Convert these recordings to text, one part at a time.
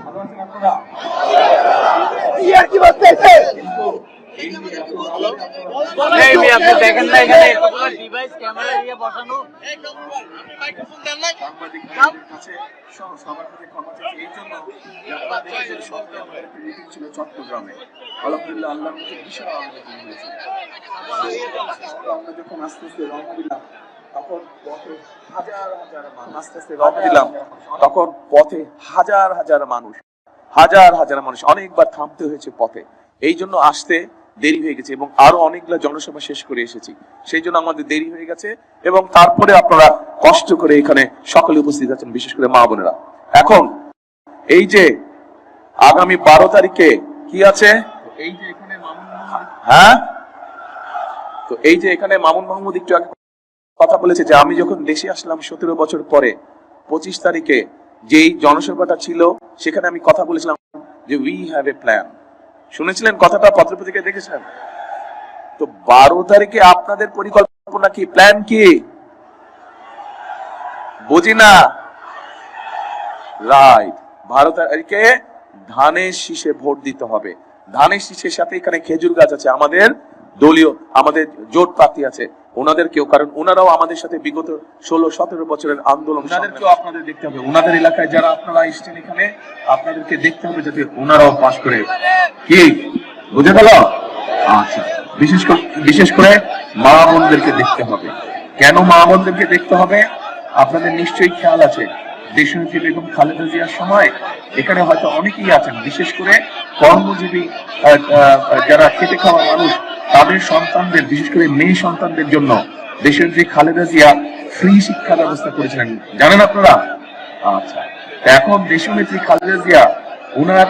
আপনি দেখেন না এখানে ডিভাইস ক্যামেরা দিয়ে বসানো চট্টগ্রামে আলহামদুলিল্লাহ আল্লাহর মধ্যে বিশাল আনন্দ হয়েছে। আমরা যখন আস্তে আস্তে রওনা দিলাম তখন পথে হাজার হাজার মানুষ আস্তে আস্তে রওনা দিলাম তখন পথে হাজার হাজার মানুষ অনেকবার থামতে হয়েছে পথে, এই জন্য আসতে দেরি হয়ে গেছে এবং আরো অনেকগুলো জনসভা শেষ করে এসেছি, সেই জন্য আমাদের দেরি হয়ে গেছে। এবং তারপরে আপনারা কষ্ট করে এখানে সকলে উপস্থিত আছেন, বিশেষ করে মা বোনেরা। এখন এই যে আগামী 12 তারিখে কি আছে, এই যে এখানে মামুন মাহমুদ একটু আগে কথা বলেছে যে আমি যখন দেশে আসলাম 17 বছর পরে 25 তারিখে যেই জনসভাটা ছিল সেখানে আমি কথা বলেছিলাম যে উই হ্যাভ এ প্ল্যান। শুনেছিলেন কথাটা, পত্রপত্রিকায় দেখেছেন তো। 12 তারিখে আপনাদের পরিকল্পনা কি, প্ল্যান কি? বুঝি না, রাইট। 12 তারিখে ধানের শীষে ভোট দিতে হবে। ধানের শীষের সাথে এখানে খেজুর গাছ আছে, আমাদের দলীয়, আমাদের জোট প্রার্থী আছে, ওনাদেরকেও, কারণ ওনারাও আমাদের সাথে বিগত 16-17 বছরের আন্দোলন, ওনাদেরকেও আপনাদের দেখতে হবে। ওনাদের এলাকায় যারা আপনারা এসেছেন এখানে, আপনাদেরকে দেখতে হবে যাতে ওনারাও পাস করে। কি বুঝে গেল? আচ্ছা, বিশেষ করে মা বোনদেরকে দেখতে হবে। কেন মা বোনদেরকে দেখতে হবে? আপনাদের নিশ্চয়ই খেয়াল আছে দেশনেত্রী বেগম খালেদা জিয়ার সময় এখানে হয়তো অনেকেই আছেন, বিশেষ করে কর্মজীবী যারা খেটে খাওয়া মানুষ, তাদের সন্তানদের, বিশেষ করে মেয়ে সন্তানদের জন্য দেশনেত্রী খালেদা জিয়া ফ্রি শিক্ষা ব্যবস্থা করেছিলেন, জানেন আপনারা? আচ্ছা, এখন দেশনেত্রী খালেদা জিয়া ওনার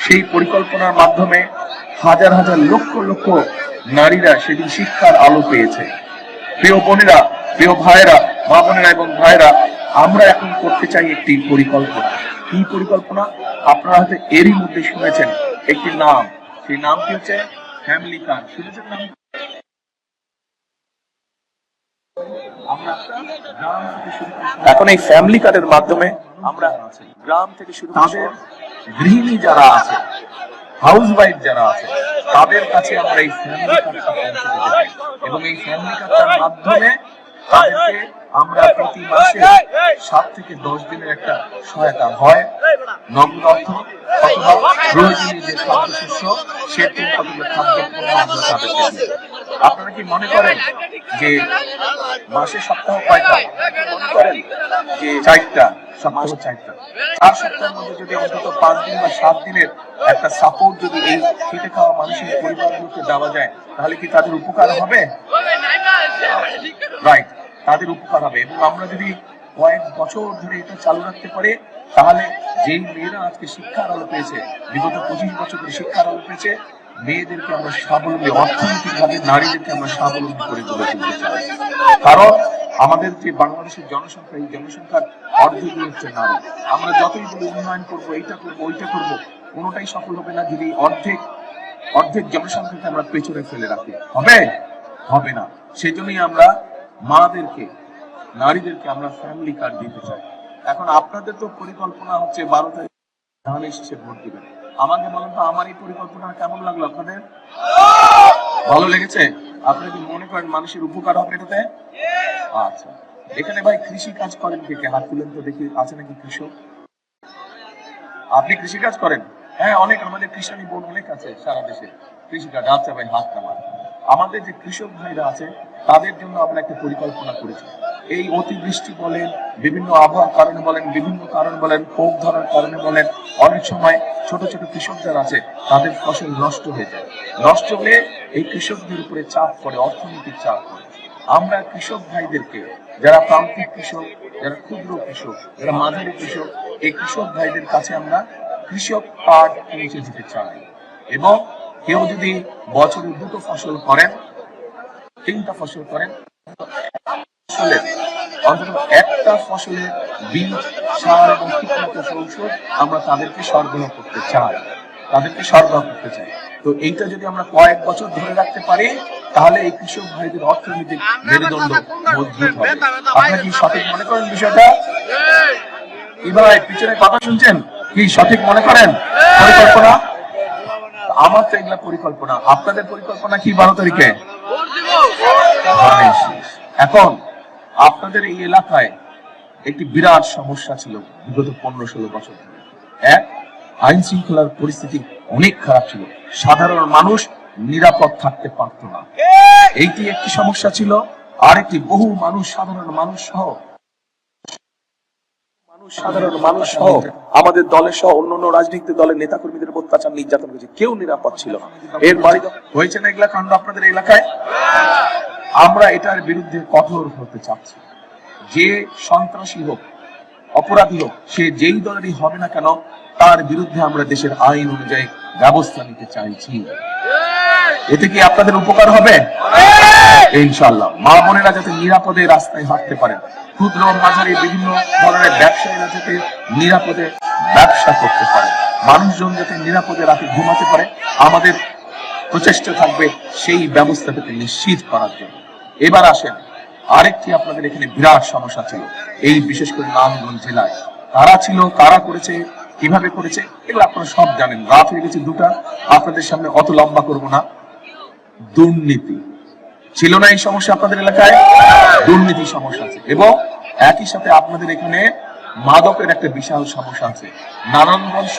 সেই পরিকল্পনার মাধ্যমে হাজার হাজার লক্ষ লক্ষ নারীরা সেদিন শিক্ষার আলো পেয়েছে। প্রিয় বোনেরা, প্রিয় ভাইরা, মা বোনেরা এবং ভাইরা, আমরা এখন করতে চাই একটি পরিকল্পনা। কি পরিকল্পনা? আপনারা হয়তো এরই মধ্যে শুনেছেন একটি নাম, সেই নামটি হচ্ছে ফ্যামিলি কার্ড। শুনেছেন নাম? এখন এই ফ্যামিলি কার্ডের মাধ্যমে আমরা গ্রাম থেকে শুরু করে গৃহিণী যারা আছে, হাউস ওয়াইফ যারা আছে, তাদের কাছে আমরা এই ফ্যামিলি কার্ডটা পৌঁছে দিতে চাই। এবং এই ফ্যামিলি কার্ডটার মাধ্যমে তাদেরকে আমরা প্রতি মাসে 7 থেকে 10 দিনের একটা সহায়তা হয়, নগদ অর্থ অথবা প্রয়োজনীয় যে খাদ্যশস্য, সেরকম কতগুলো খাদ্যপণ্য আমরা তাদেরকে দিই। আপনারা কি মনে করেন যে মাসে সপ্তাহ কয়টা? মনে করেন যে 4টা, সপ্তাহ 4টা। 4 সপ্তাহের মধ্যে যদি অন্তত 5 দিন বা 7 দিনের একটা সাপোর্ট যদি এই খেটে খাওয়া মানুষের পরিবারগুলোকে দেওয়া যায়, তাহলে কি তাদের উপকার হবে? রাইট, তাদের উপকার হবে। এবং আমরা যদি কয়েক বছর ধরে এটা চালু রাখতে পারি, তাহলে যেই মেয়েরা আজকে শিক্ষার আলো পেয়েছে, বিগত 25 বছর ধরে শিক্ষার আলো পেয়েছে, মেয়েদেরকে আমরা স্বাবলম্বী, অর্থনৈতিকভাবে নারীদেরকে আমরা স্বাবলম্বী করে তুলে তুলতে চাই। কারণ আমাদের যে বাংলাদেশের জনসংখ্যা, এই জনসংখ্যার অর্ধেকই হচ্ছে নারী। আমরা যতই বলি উন্নয়ন করবো, এইটা করবো, ওইটা করবো, কোনোটাই সফল হবে না যদি অর্ধেক জনসংখ্যাকে আমরা পেছনে ফেলে রাখি। হবে না। সেই জন্যই আমরা মাদেরকে, নারীদেরকে আমরা ফ্যামিলি কার্ড দিতে চাই। এখন আপনাদের তো পরিকল্পনা হচ্ছে 12 তারিখ ধানের শীষে ভোট দিবেন। আমাকে বলেন তো, আমার এই পরিকল্পনা কেমন লাগলো আপনাদের? ভালো লেগেছে? আপনারা কি মনে করেন মানুষের উপকার হবে এটাতে? আচ্ছা, এখানে ভাই কৃষি কাজ করেন কে কে? হাত তুলেন তো দেখি, আছে নাকি কৃষক? আপনি কৃষি কাজ করেন? হ্যাঁ, অনেক, আমাদের কৃষানি বোন অনেক আছে সারা দেশে কৃষি কাজ। আচ্ছা ভাই, হাত নামান। আমাদের যে কৃষক ভাইরা আছে তাদের জন্য আমরা একটা পরিকল্পনা করেছি। এই অতিবৃষ্টি বলেন, বিভিন্ন আবহাওয়ার কারণে বলেন, বিভিন্ন কারণ বলেন, পোক ধরার কারণে বলেন, অনেক সময় ছোট ছোট কৃষক যারা আছে তাদের ফসল নষ্ট হয়ে যায়। নষ্ট হলে এই কৃষকদের উপরে চাপ পড়ে, অর্থনৈতিক চাপ পড়ে। আমরা কৃষক ভাইদেরকে, যারা প্রান্তিক কৃষক, যারা ক্ষুদ্র কৃষক, যারা মাঝারি কৃষক, এই কৃষক ভাইদের কাছে আমরা কৃষক কার্ড পৌঁছে দিতে চাই। এবং কেউ যদি বছরে 2টো ফসল করেন, 3টা ফসল করেন, অন্তত একটা ফসলের বীজ, সার এবং কীটনাশক ঔষধ আমরা তাদেরকে সরবরাহ করতে চাই। তো এইটা যদি আমরা কয়েক বছর ধরে রাখতে পারি, তাহলে এই কৃষক ভাইদের অর্থনৈতিক মেরুদণ্ড মজবুত হবে। আপনারা কি সঠিক মনে করেন বিষয়টা? কি ভাই, পিছনে কথা শুনছেন? কি সঠিক মনে করেন পরিকল্পনা? আমার তো এগুলা পরিকল্পনা, আপনাদের পরিকল্পনা কি 12 তারিখে? এখন আপনাদের এই এলাকায় একটি বিরাট সমস্যা ছিল বিগত 15-16 বছর ধরে। এক, আইন শৃঙ্খলার পরিস্থিতি অনেক খারাপ ছিল, সাধারণ মানুষ নিরাপদ থাকতে পারত না, এইটি একটি সমস্যা ছিল। আর একটি, বহু মানুষ, সাধারণ মানুষ সহ আমাদের দলের সহ অন্যান্য রাজনৈতিক দলের নেতা কর্মীদের অত্যাচার নির্যাতন করেছে, কেউ নিরাপদ ছিল না। এর বাড়ি হয়েছে না এগুলা কাণ্ড আপনাদের এলাকায়? আমরা এটার বিরুদ্ধে কঠোর হতে চাচ্ছি। যে সন্ত্রাসী হোক, অপরাধী হোক, সে যেই দলেরই হবে না কেন, তার বিরুদ্ধে আমরা দেশের আইন অনুযায়ী ব্যবস্থা নিতে চাইছি। এতে কি আপনাদের উপকার হবে? ইনশাআল্লাহ। মা বোনেরা যাতে নিরাপদে রাস্তায় হাঁটতে পারেন, ক্ষুদ্র মাঝারি বিভিন্ন ধরনের ব্যবসায়ীরা যাতে নিরাপদে ব্যবসা করতে পারে, মানুষজন যাতে নিরাপদে রাতে ঘুমাতে পারে, আমাদের প্রচেষ্টা থাকবে সেই ব্যবস্থাটাকে নিশ্চিত করার জন্য। এবার আসেন, আরেকটি আপনাদের এখানে বিরাট সমস্যা ছিল, এই বিশেষ করে নারায়ণগঞ্জ জেলায়। কারা করেছে, কিভাবে করেছে, এগুলো আপনারা সব জানেন। রাত হয়ে গেছে 2টা, আপনাদের সামনে অত লম্বা করবো না। দুর্নীতি ছিল না এই সমস্যা আপনাদের এলাকায়? দুর্নীতি সমস্যা আছে, এবং একই সাথে আপনাদের এখানে মাদকের একটা বিশাল সমস্যা আছে। নারায়ণগঞ্জ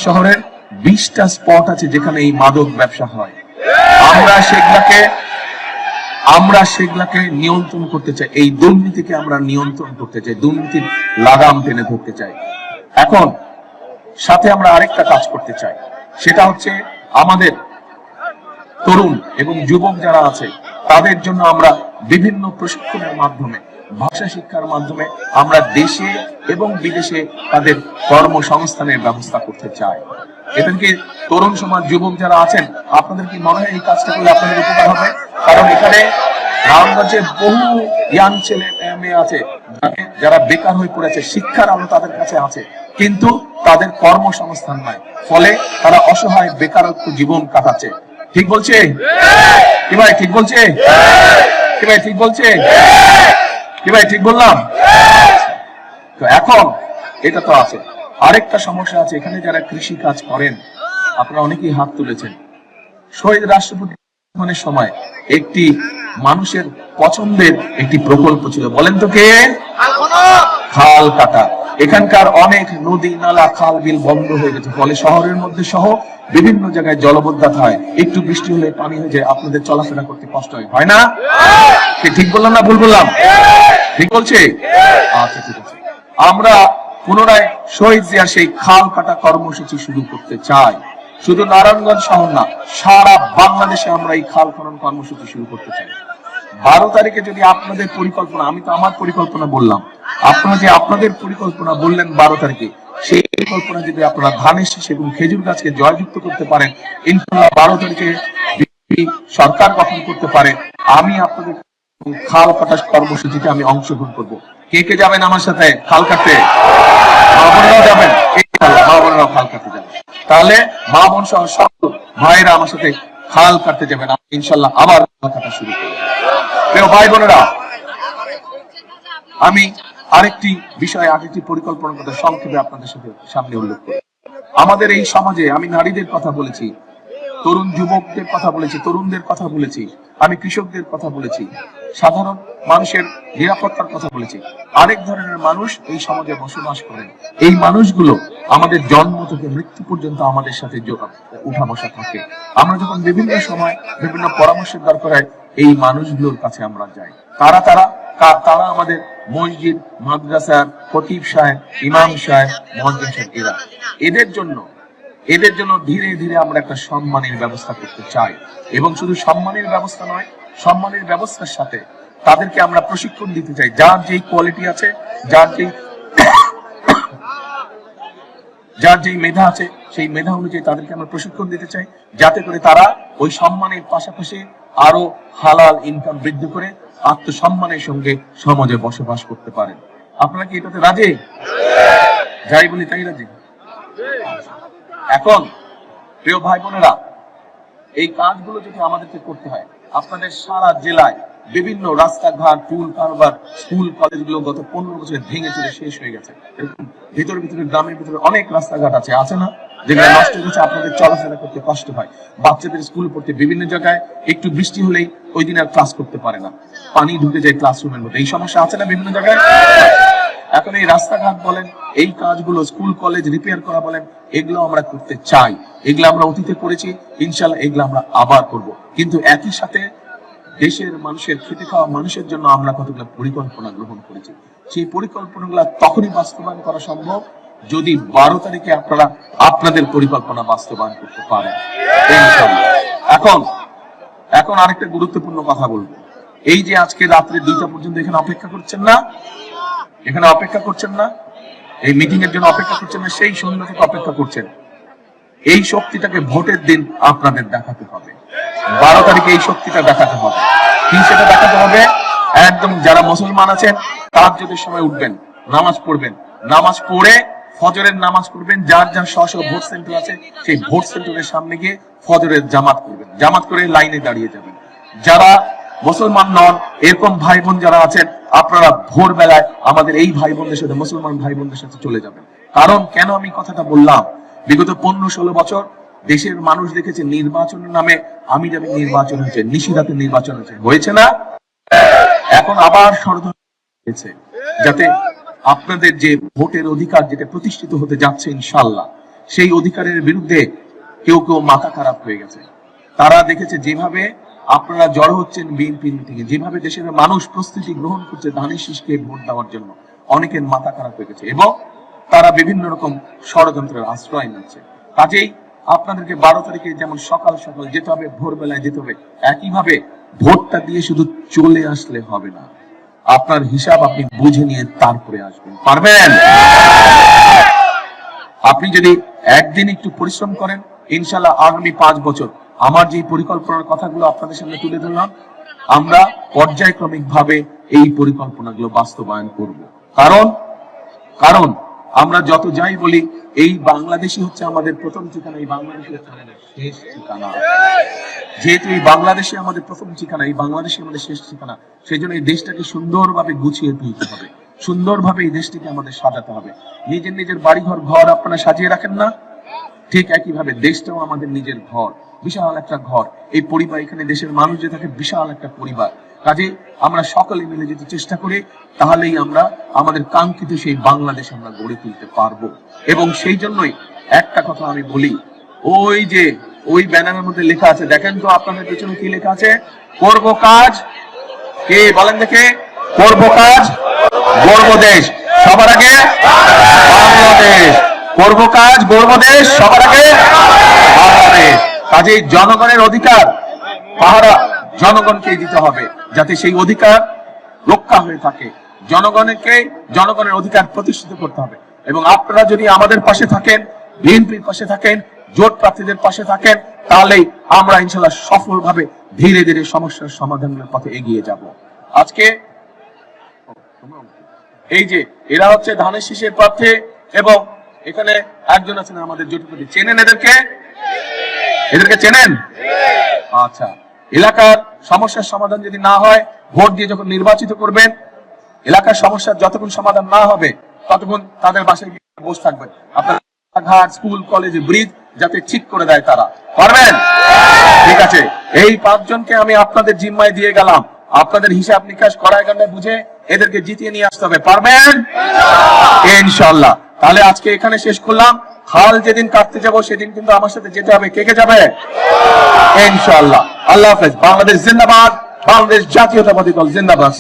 শহরের 20টা স্পট আছে যেখানে এই মাদক ব্যবসা হয়। আমরা সেগুলাকে নিয়ন্ত্রণ করতে চাই, এই দুর্নীতিকে আমরা নিয়ন্ত্রণ করতে চাই, দুর্নীতির লাগাম টেনে ধরতে চাই। এখন সাথে আমরা আরেকটা কাজ করতে চাই, সেটা হচ্ছে আমাদের তরুণ এবং যুবক যারা আছে তাদের জন্য আমরা বিভিন্ন প্রশিক্ষণের মাধ্যমে, ভাষা শিক্ষার মাধ্যমে আমরা দেশে এবং বিদেশে তাদের কর্মসংস্থানের ব্যবস্থা করতে চাই। এদেরকে তরুণ সমাজ, যুবক যারা আছেন, আপনাদের কি মনে হয় এই কাজটা করলে আপনাদের উপকার হবে? কারণ এখানে নারায়ণগঞ্জে বহু ইয়াং ছেলে মেয়ে আছে যারা বেকার হয়ে পড়েছে, শিক্ষার আলো তাদের কাছে আছে, কিন্তু তাদের কর্মসংস্থান নাই, ফলে তারা অসহায় বেকারত্ব জীবন কাটাচ্ছে। ঠিক বলছে কি ভাই? ঠিক বলছে কি ভাই? ঠিক বলছে কি ভাই? ঠিক বললাম তো? এখন এটা তো আছে, আরেকটা সমস্যা আছে। এখানে যারা কৃষি কাজ করেন, আপনারা অনেকেই হাত তুলেছেন। শহীদ রাষ্ট্রপতি সময় একটি মানুষের পছন্দের একটি প্রকল্প ছিল, বলেন তো কে? খাল কাটা। এখানকার অনেক নদী, নালা, খাল, বিল বন্ধ হয়ে গেছে, ফলে শহরের মধ্যে সহ বিভিন্ন জায়গায় জলবদ্ধতা হয়, একটু বৃষ্টি হলে পানি হয়ে যায়, আপনাদের চলাফেরা করতে কষ্ট হয় না? ঠিক বললাম না ভুল বললাম? ঠিক বলছে? আচ্ছা, ঠিক আছে। আমরা পুনরায় শহীদ জিয়ার সেই খাল কাটা কর্মসূচি শুরু করতে চাই। শুধু নারায়ণগঞ্জ শহর না, সারা বাংলাদেশে আমরা এই খাল খনন কর্মসূচি শুরু করতে চাই। 12 তারিখে যদি আপনাদের পরিকল্পনা, আমি তো আমার পরিকল্পনা বললাম, আপনারা যে আপনাদের পরিকল্পনা বললেন 12 তারিখে, সেই পরিকল্পনা যদি আপনারা ধানের শীষ এবং খেজুর গাছকে জয়যুক্ত করতে পারেন, ইনশাআল্লাহ 12 তারিখে সরকার গঠন করতে পারে, আমি আপনাদের খাল কাটা কর্মসূচিতে আমি অংশগ্রহণ করব। কে কে যাবেন আমার সাথে খাল কাটতে? মা বোনেরাও যাবেন? মা বোনেরাও খাল কাটতে যাবেন। তাহলে মা বোন সহ সব ভাইরা আমার সাথে খাল কাটতে যাবেন, ইনশাআল্লাহ আবার কাটা শুরু করব। প্রিয় ভাই বোনেরা, আমি আরেকটি বিষয়, আরেকটি পরিকল্পনার কথা সংক্ষেপে আপনাদের সামনে উল্লেখ করি। আমাদের এই সমাজে আমি নারীদের কথা বলেছি, তরুণ যুবকদের কথা বলেছি, তরুণদের কথা বলেছি, আমি কৃষকদের কথা বলেছি, সাধারণ মানুষের নিরাপত্তার কথা বলেছি। আরেক ধরনের মানুষ এই সমাজে বসবাস করেন, এই মানুষগুলো আমাদের জন্ম থেকে মৃত্যু পর্যন্ত আমাদের সাথে উঠা বসা থাকে। আমরা যখন বিভিন্ন সময় বিভিন্ন পরামর্শের দরকার হয়, এই মানুষগুলোর কাছে আমরা যাই। তারা আমাদের মসজিদ, মাদ্রাসার খতিব সাহেব, ইমাম সাহেব, মুয়াজ্জিন সাহেব, এদের জন্য ধীরে ধীরে আমরা একটা সম্মানের ব্যবস্থা করতে চাই। এবং শুধু সম্মানের ব্যবস্থা নয়, সম্মানের ব্যবস্থার সাথে তাদেরকে আমরা প্রশিক্ষণ দিতে চাই। যার যেই কোয়ালিটি আছে, যার যেই মেধা আছে, সেই মেধা অনুযায়ী তাদেরকে আমরা প্রশিক্ষণ দিতে চাই, যাতে করে তারা ওই সম্মানের পাশাপাশি আরো হালাল ইনকাম বৃদ্ধি করে আত্মসম্মানের সঙ্গে সমাজে বসবাস করতে পারেন। আপনারা কি এটাতে রাজি? যাই বলি তাই রাজি? এখন প্রিয় ভাই বোনেরা, এই কাজগুলো যদি আমাদেরকে করতে হয়, আপনাদের সারা জেলায় বিভিন্ন রাস্তাঘাট, পুল কারবার, স্কুল কলেজগুলো গত 15 বছরে ভেঙে চলে শেষ হয়ে গেছে। এরকম ভিতরে ভিতরে গ্রামের ভিতরে অনেক রাস্তাঘাট আছে না, যেগুলো নষ্ট হয়েছে, আপনাদের চলাফেরা করতে কষ্ট হয়। বাচ্চাদের স্কুল পড়তে বিভিন্ন জায়গায় একটু বৃষ্টি হলেই ওই দিন আর ক্লাস করতে পারে না, পানি ঢুকে যায় ক্লাসরুমের মধ্যে। এই সমস্যা আছে না বিভিন্ন জায়গায়? এখন এই রাস্তাঘাট বলেন, এই কাজগুলো, স্কুল কলেজ রিপেয়ার করা বলেন, এগুলো আমরা করতে চাই। এগুলো আমরা অতীতে করেছি, ইনশাল্লাহ এগুলো আমরা আবার করব। কিন্তু একই সাথে দেশের মানুষের, খেতে খাওয়া মানুষের জন্য আমরা কতগুলো পরিকল্পনা গ্রহণ করেছি। সেই পরিকল্পনাগুলো তখনই বাস্তবায়ন করা সম্ভব যদি 12 তারিখে আপনারা আপনাদের পরিকল্পনা বাস্তবায়ন করতে পারেন ইনশাআল্লাহ। এখন আরেকটা গুরুত্বপূর্ণ কথা বলবো। এই যে আজকে রাত্রে 2টা পর্যন্ত এখানে অপেক্ষা করছেন না, এই মিটিং এর জন্য অপেক্ষা করছেন না, সেই সন্ধ্যা থেকে অপেক্ষা করছেন। এই শক্তিটাকে ভোটের দিন আপনাদের দেখাতে হবে। 12 তারিখে এই শক্তিটা দেখাতে হবে। কি সেটা দেখাতে হবে? একদম যারা মুসলমান আছেন তাহাজ্জুদের সময় উঠবেন, নামাজ পড়বেন, নামাজ পড়ে ফজরের নামাজ পড়বেন। যার যার স্ব ভোট সেন্টার আছে সেই ভোট সেন্টারের সামনে গিয়ে ফজরের জামাত করবেন, জামাত করে লাইনে দাঁড়িয়ে যাবেন। যারা মুসলমান নন এরকম ভাই বোন যারা আছেন, আপনারা ভোরবেলায় আমাদের এই ভাই বোনদের সাথে, মুসলমান ভাই বোনদের সাথে চলে যাবেন। কারণ কেন আমি কথাটা বললাম, বিগত 15-16 বছর দেশের মানুষ দেখেছে নির্বাচনের নামে আমি যাবে নির্বাচন হয়েছে, নিশিরাতে নির্বাচন হয়েছে না? এখন আবার ষড়যন্ত্র হয়েছে যাতে আপনাদের যে ভোটের অধিকার যেটা প্রতিষ্ঠিত হতে যাচ্ছে ইনশাআল্লাহ, সেই অধিকারের বিরুদ্ধে কেউ মাথা খারাপ হয়ে গেছে। তারা দেখেছে যেভাবে আপনারা জড়ো হচ্ছেন বিএনপি মিটিংয়ে, যেভাবে দেশের মানুষ প্রস্তুতি গ্রহণ করছে ধানের শীষকে ভোট দেওয়ার জন্য, অনেকের মাথা খারাপ হয়ে গেছে এবং তারা বিভিন্ন রকম ষড়যন্ত্রের আশ্রয় নিচ্ছে। কাজেই আপনাদেরকে 12 তারিখে যেমন সকাল সকাল যেতে হবে, ভোরবেলায় যেতে হবে, একইভাবে ভোটটা দিয়ে শুধু চলে আসলে হবে না, আপনার হিসাব আপনি বুঝে নিয়ে তারপরে আসবেন। পারবেন? আপনি যদি একদিন একটু পরিশ্রম করেন, ইনশাআল্লাহ আগামী 5 বছর আমার যে পরিকল্পনার কথাগুলো আপনাদের সামনে তুলে ধরলাম, আমরা পর্যায়ক্রমিক ভাবে এই পরিকল্পনাগুলো বাস্তবায়ন করব। কারণ আমরা যত যাই বলি, এই বাংলাদেশই হচ্ছে আমাদের প্রথম ঠিকানা, এই বাংলাদেশই হচ্ছে আমাদের শেষ ঠিকানা। যেহেতু এই বাংলাদেশে আমাদের প্রথম ঠিকানা, এই বাংলাদেশে আমাদের শেষ ঠিকানা, সেই জন্য এই দেশটাকে সুন্দরভাবে গুছিয়ে তুলতে হবে, সুন্দরভাবে এই দেশটিকে আমাদের সাজাতে হবে। নিজের বাড়িঘর আপনারা সাজিয়ে রাখেন না, ঠিক একইভাবে দেশটাও আমাদের নিজের ঘর, বিশাল একটা ঘর। এই পরিবার, এখানে দেশের মানুষ যে থাকে বিশাল একটা পরিবার। কাজে আমরা সকলে মিলে যদি চেষ্টা করি, তাহলেই আমরা আমাদের কাঙ্ক্ষিত সেই বাংলাদেশ আমরা গড়ে তুলতে পারবো। এবং সেই জন্যই একটা কথা আমি বলি, ওই যে ওই ব্যানারের মধ্যে লেখা আছে, দেখেন তো আপনাদের পেছনে কি লেখা আছে? করব কাজ, কে বলেন দেখে? করব কাজ, গর্ব দেশ, সবার আগে বাংলাদেশ। করব কাজ, গর্ব দেশ, সবার আগে বাংলাদেশ। কাজেই জনগণের অধিকার পাহারা জনগণকে দিতে হবে, যাতে সেই অধিকার রক্ষা হয়ে থাকে। জনগণের অধিকার প্রতিষ্ঠিত করতে হবে। এবং আপনারা যদি আমাদের পাশে থাকেন, বিএনপির পাশে থাকেন, জোট প্রার্থীদের পাশে থাকেন, তাহলেই আমরা ইনশাআল্লাহ সফলভাবে ধীরে ধীরে সমস্যার সমাধানের পথে এগিয়ে যাব। আজকে এই যে এরা হচ্ছে ধানের শীষের প্রার্থী এবং এখানে একজন আছেন আমাদের জোটপতি, চেনেন এদেরকে চেনেন? আচ্ছা, এলাকার সমস্যার সমাধান যদি না হয়, ভোট দিয়ে যখন নির্বাচিত করবেন, এলাকার সমস্যার যতক্ষণ সমাধান না হবে ততক্ষণ তাদের বাসায় গিয়ে বসে থাকবেন। আপনার ঘাট, স্কুল, কলেজ, ব্রিজ যাতে ঠিক করে দেয় তারা। পারবেন? ঠিক আছে, এই 5 জনকে আমি আপনাদের জিম্মায় দিয়ে গেলাম। আপনাদের হিসাব নিকাশ করায় গান্ডায় বুঝে এদেরকে জিতিয়ে নিয়ে আসতে হবে। পারবেন ইনশাআল্লাহ? তাহলে আজকে এখানে শেষ করলাম। হাল যেদিন কাটতে যাব সেদিন কিন্তু আমার সাথে যেতে হবে। কে কে যাবে? ইনশাআল্লাহ। আল্লাহ হাফেজ। বাংলাদেশ জিন্দাবাদ, বাংলাদেশ জাতীয়তাবাদী দল জিন্দাবাদ।